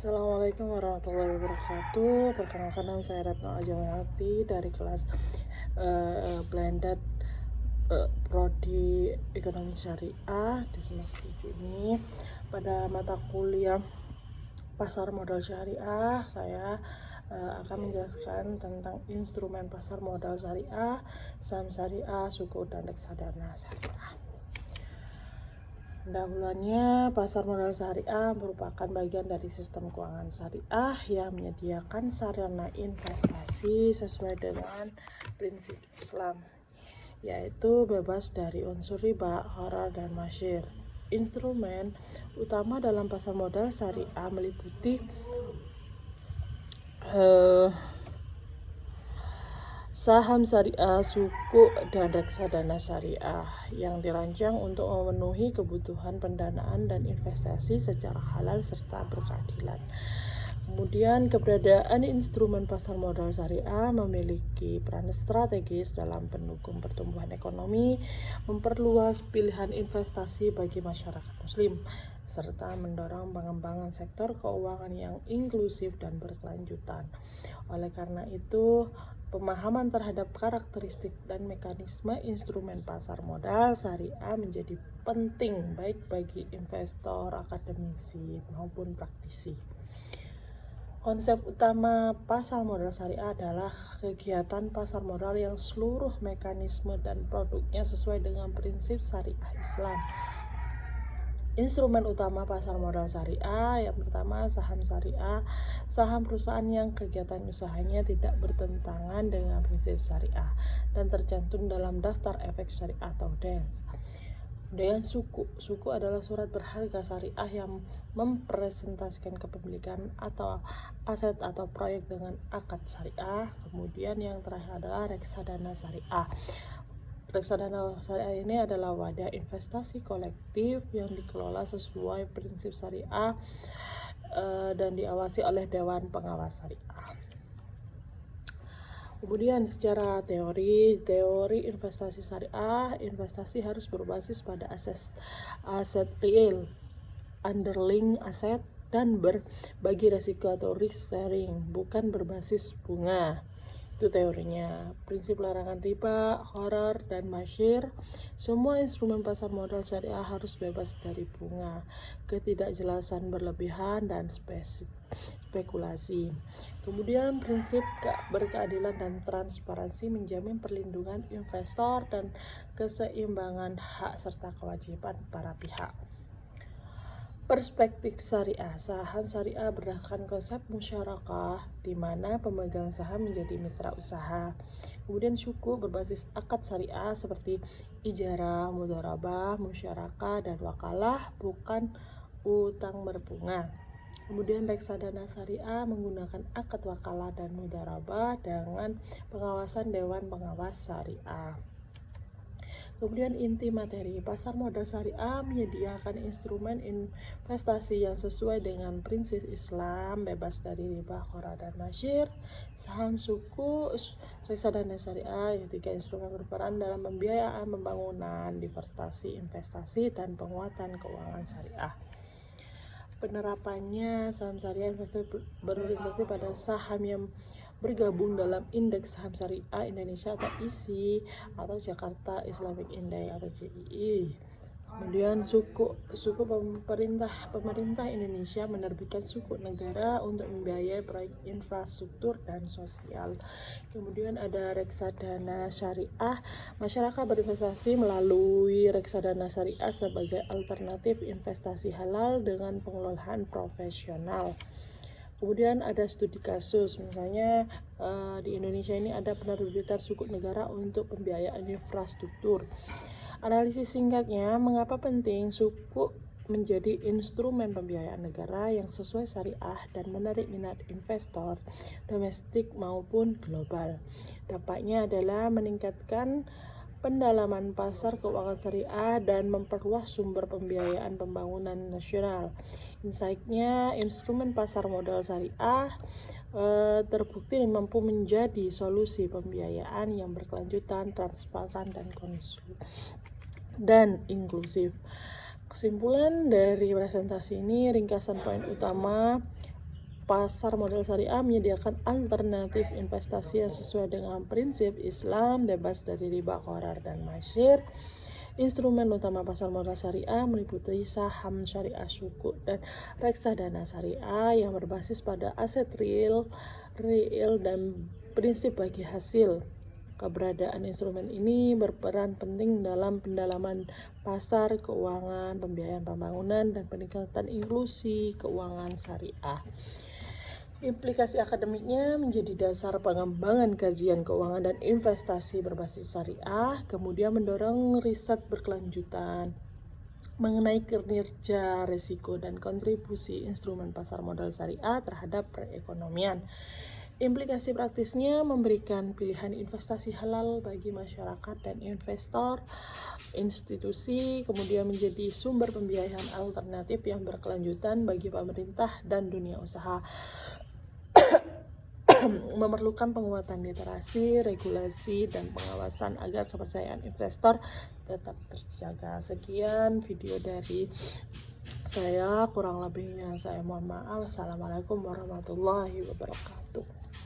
Assalamualaikum warahmatullahi wabarakatuh. Perkenalkan, nama saya Retno Ajamayati dari kelas Blended Prodi Ekonomi Syariah di semester 7 ini. Pada mata kuliah Pasar Modal Syariah, saya akan menjelaskan tentang instrumen pasar modal syariah, saham syariah, suku, dan reksadana syariah. Pendahuluannya, pasar modal syariah merupakan bagian dari sistem keuangan syariah yang menyediakan sarana investasi sesuai dengan prinsip Islam, yaitu bebas dari unsur riba, gharar, dan masyir. Instrumen utama dalam pasar modal syariah meliputi saham syariah, suku, dan reksadana syariah yang dirancang untuk memenuhi kebutuhan pendanaan dan investasi secara halal serta berkeadilan. Kemudian, keberadaan instrumen pasar modal syariah memiliki peran strategis dalam mendukung pertumbuhan ekonomi, memperluas pilihan investasi bagi masyarakat muslim, serta mendorong pengembangan sektor keuangan yang inklusif dan berkelanjutan. Oleh karena itu, pemahaman terhadap karakteristik dan mekanisme instrumen pasar modal syariah menjadi penting baik bagi investor, akademisi, maupun praktisi. Konsep utama pasar modal syariah adalah kegiatan pasar modal yang seluruh mekanisme dan produknya sesuai dengan prinsip syariah Islam. Instrumen utama pasar modal syariah yang pertama, saham syariah, saham perusahaan yang kegiatan usahanya tidak bertentangan dengan prinsip syariah dan tercantum dalam daftar efek syariah atau DES. Kemudian suku adalah surat berharga syariah yang mempresentasikan kepemilikan atau aset atau proyek dengan akad syariah. Kemudian yang terakhir adalah reksadana syariah. Reksadana syariah ini adalah wadah investasi kolektif yang dikelola sesuai prinsip syariah dan diawasi oleh Dewan Pengawas Syariah. Kemudian secara teori investasi syariah, investasi harus berbasis pada aset real, underlying aset, dan berbagi resiko atau risk sharing, bukan berbasis bunga. Itu teorinya. Prinsip larangan riba, gharar, dan masyir. Semua instrumen pasar modal syariah harus bebas dari bunga, ketidakjelasan berlebihan, dan spekulasi. Kemudian prinsip berkeadilan dan transparansi menjamin perlindungan investor dan keseimbangan hak serta kewajiban para pihak. Perspektif syariah, saham syariah berdasarkan konsep musyarakah di mana pemegang saham menjadi mitra usaha. Kemudian suku berbasis akad syariah seperti ijarah, mudharabah, musyarakah, dan wakalah, bukan utang berbunga. Kemudian reksadana syariah menggunakan akad wakalah dan mudharabah dengan pengawasan Dewan Pengawas Syariah. Kemudian inti materi, pasar modal syariah menyediakan instrumen investasi yang sesuai dengan prinsip Islam, bebas dari riba, gharar, dan masyir. Saham, suku, reksadana syariah, tiga instrumen berperan dalam pembiayaan pembangunan, diversifikasi investasi, dan penguatan keuangan syariah. Penerapannya, saham syariah berinvestasi pada saham yang bergabung dalam Indeks Saham Syariah Indonesia atau ISI atau Jakarta Islamic Index atau JII. Kemudian suku pemerintah Indonesia menerbitkan suku negara untuk membiayai proyek infrastruktur dan sosial. Kemudian ada reksadana syariah, masyarakat berinvestasi melalui reksadana syariah sebagai alternatif investasi halal dengan pengelolaan profesional. Kemudian ada studi kasus, misalnya di Indonesia ini ada penerbitan suku negara untuk pembiayaan infrastruktur. Analisis singkatnya, mengapa penting suku menjadi instrumen pembiayaan negara yang sesuai syariah dan menarik minat investor domestik maupun global. Dampaknya adalah meningkatkan pendalaman pasar keuangan syariah dan memperluas sumber pembiayaan pembangunan nasional. Insight-nya, instrumen pasar modal syariah terbukti mampu menjadi solusi pembiayaan yang berkelanjutan, transparan, dan inklusif. Kesimpulan dari presentasi ini, ringkasan poin utama pasar modal syariah menyediakan alternatif investasi yang sesuai dengan prinsip Islam, bebas dari riba, qarar, dan masyir. Instrumen utama pasar modal syariah meliputi saham syariah sukuk dan reksadana syariah yang berbasis pada aset real dan prinsip bagi hasil. Keberadaan instrumen ini berperan penting dalam pendalaman pasar keuangan, pembiayaan pembangunan, dan peningkatan inklusi keuangan syariah. Implikasi akademiknya menjadi dasar pengembangan kajian keuangan dan investasi berbasis syariah, kemudian mendorong riset berkelanjutan mengenai kinerja, risiko, dan kontribusi instrumen pasar modal syariah terhadap perekonomian. Implikasi praktisnya memberikan pilihan investasi halal bagi masyarakat dan investor, institusi, kemudian menjadi sumber pembiayaan alternatif yang berkelanjutan bagi pemerintah dan dunia usaha. Memerlukan penguatan literasi, regulasi, dan pengawasan agar kepercayaan investor tetap terjaga. Sekian video dari saya, kurang lebihnya saya mohon maaf. Assalamualaikum warahmatullahi wabarakatuh.